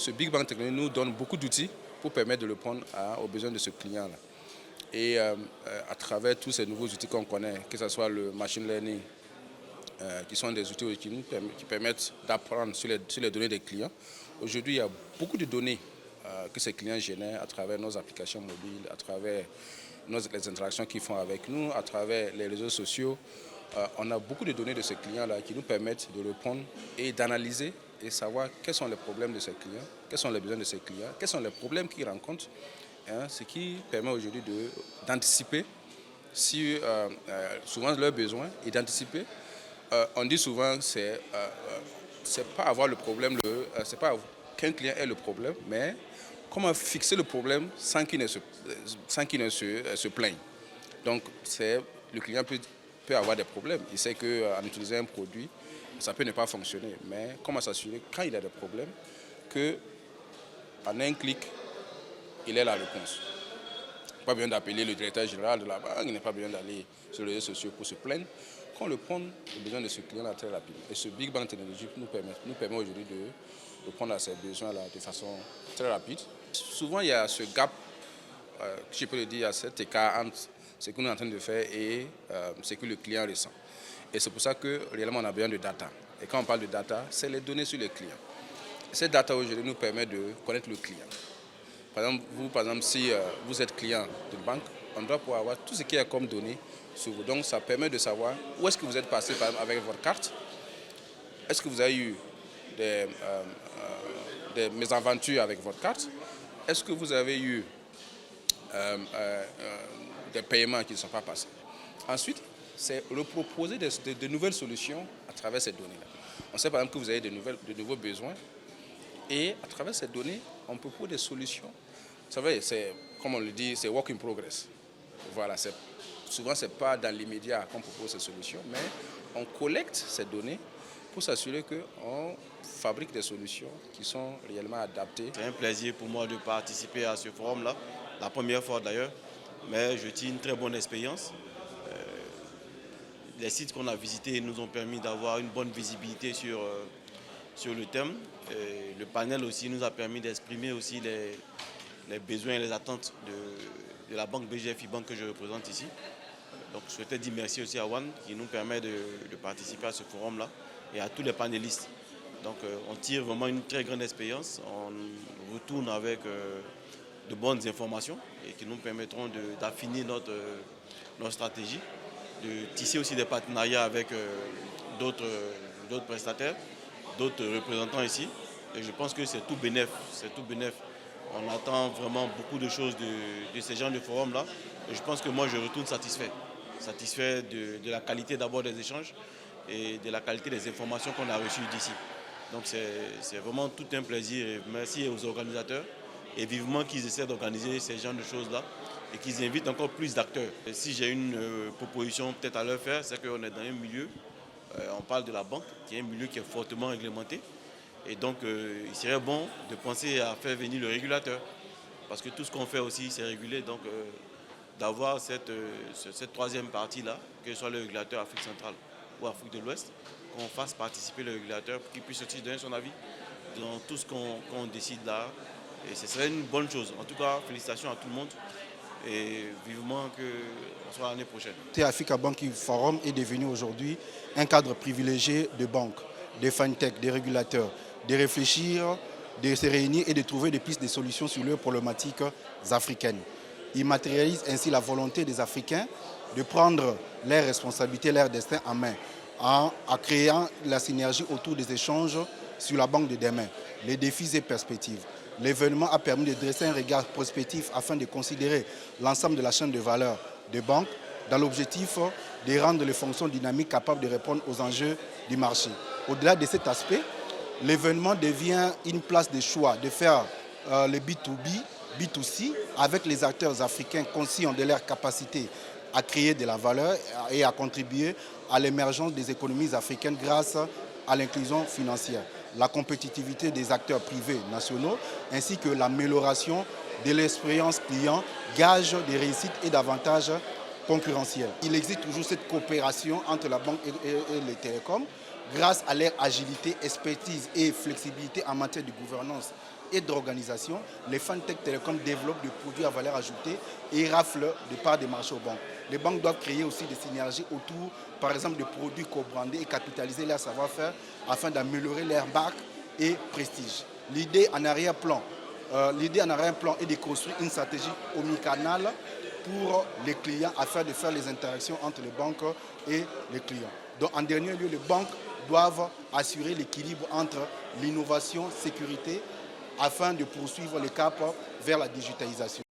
ce Big Bang Technology nous donne beaucoup d'outils pour permettre de répondre aux besoins de ce client-là. Et à travers tous ces nouveaux outils qu'on connaît, que ce soit le machine learning, qui sont des outils qui permettent d'apprendre sur les données des clients. Aujourd'hui, il y a beaucoup de données que ces clients génèrent à travers nos applications mobiles, à travers les interactions qu'ils font avec nous, à travers les réseaux sociaux. On a beaucoup de données de ces clients-là qui nous permettent de répondre et d'analyser et savoir quels sont les problèmes de ces clients, quels sont les besoins de ces clients, quels sont les problèmes qu'ils rencontrent, ce qui permet aujourd'hui d'anticiper souvent leurs besoins et d'anticiper. On dit souvent que c'est pas avoir le problème, c'est pas qu'un client ait le problème, mais comment fixer le problème sans qu'il ne se plaigne. Donc le client peut avoir des problèmes. Il sait qu'en utilisant un produit, ça peut ne pas fonctionner. Mais comment s'assurer quand il a des problèmes qu'en un clic, il ait la réponse. Pas besoin d'appeler le directeur général de la banque, il n'est pas besoin d'aller sur les réseaux sociaux pour se plaindre. Qu'on réponde aux besoins de ce client-là très rapidement. Et ce Big Bang Technology nous permet aujourd'hui de répondre à ces besoins-là de façon très rapide. Souvent, il y a ce gap, je peux le dire, il y a cet écart entre ce que nous sommes en train de faire et ce que le client ressent. Et c'est pour ça que réellement on a besoin de data. Et quand on parle de data, c'est les données sur le client. Cette data aujourd'hui nous permet de connaître le client. Par exemple, si vous êtes client d'une banque, on doit pouvoir avoir tout ce qui est comme données sur vous. Donc ça permet de savoir où est-ce que vous êtes passé par exemple, avec votre carte. Est-ce que vous avez eu des mésaventures avec votre carte? Est-ce que vous avez eu des paiements qui ne sont pas passés? Ensuite, c'est reproposer de nouvelles solutions à travers ces données-là. On sait par exemple que vous avez de nouveaux besoins et à travers ces données, on peut proposer des solutions. Vous savez, comme on le dit, c'est work in progress. Voilà, souvent, ce n'est pas dans l'immédiat qu'on propose ces solutions, mais on collecte ces données pour s'assurer qu'on fabrique des solutions qui sont réellement adaptées. C'est un plaisir pour moi de participer à ce forum-là, la première fois d'ailleurs, mais je tire une très bonne expérience. Les sites qu'on a visités nous ont permis d'avoir une bonne visibilité sur le thème. Et le panel aussi nous a permis d'exprimer aussi les besoins et les attentes de la banque BGF Bank que je représente ici. Donc je souhaitais dire merci aussi à One qui nous permet de participer à ce forum-là et à tous les panélistes. Donc on tire vraiment une très grande expérience, on retourne avec de bonnes informations et qui nous permettront d'affiner notre stratégie, de tisser aussi des partenariats avec d'autres prestataires, d'autres représentants ici. Et je pense que c'est tout bénef. On attend vraiment beaucoup de choses de ces genres de forums-là. Et je pense que moi, je retourne satisfait de la qualité d'abord des échanges et de la qualité des informations qu'on a reçues d'ici. Donc c'est vraiment tout un plaisir. Et merci aux organisateurs et vivement qu'ils essaient d'organiser ces genres de choses-là et qu'ils invitent encore plus d'acteurs. Et si j'ai une proposition peut-être à leur faire, c'est qu'on est dans un milieu, on parle de la banque, qui est un milieu qui est fortement réglementé. Et donc, il serait bon de penser à faire venir le régulateur. Parce que tout ce qu'on fait aussi, c'est régulé. Donc, d'avoir cette troisième partie-là, que ce soit le régulateur Afrique centrale ou Afrique de l'Ouest, qu'on fasse participer le régulateur pour qu'il puisse aussi donner son avis dans tout ce qu'on décide là. Et ce serait une bonne chose. En tout cas, félicitations à tout le monde et vivement qu'on soit l'année prochaine. Africa Banking Forum est devenu aujourd'hui un cadre privilégié de banques, des fintech, des régulateurs, de réfléchir, de se réunir et de trouver des pistes de solutions sur leurs problématiques africaines. Il matérialise ainsi la volonté des Africains de prendre leurs responsabilités, leur destin en main, en créant la synergie autour des échanges sur la banque de demain, les défis et perspectives. L'événement a permis de dresser un regard prospectif afin de considérer l'ensemble de la chaîne de valeur des banques dans l'objectif de rendre les fonctions dynamiques capables de répondre aux enjeux du marché. Au-delà de cet aspect, l'événement devient une place de choix de faire le B2B, B2C avec les acteurs africains conscients de leur capacité à créer de la valeur et à contribuer à l'émergence des économies africaines grâce à l'inclusion financière, la compétitivité des acteurs privés nationaux ainsi que l'amélioration de l'expérience client, gage de réussite et d'avantages concurrentiels. Il existe toujours cette coopération entre la banque et les télécoms grâce à leur agilité, expertise et flexibilité en matière de gouvernance et d'organisation, les FinTech Télécom développent des produits à valeur ajoutée et raflent de parts des marchés aux banques. Les banques doivent créer aussi des synergies autour, par exemple, de produits co-brandés et capitaliser leur savoir-faire afin d'améliorer leur marque et prestige. L'idée en arrière-plan est de construire une stratégie omnicanale pour les clients afin de faire les interactions entre les banques et les clients. Donc, en dernier lieu, les banques doivent assurer l'équilibre entre l'innovation, sécurité, afin de poursuivre les caps vers la digitalisation.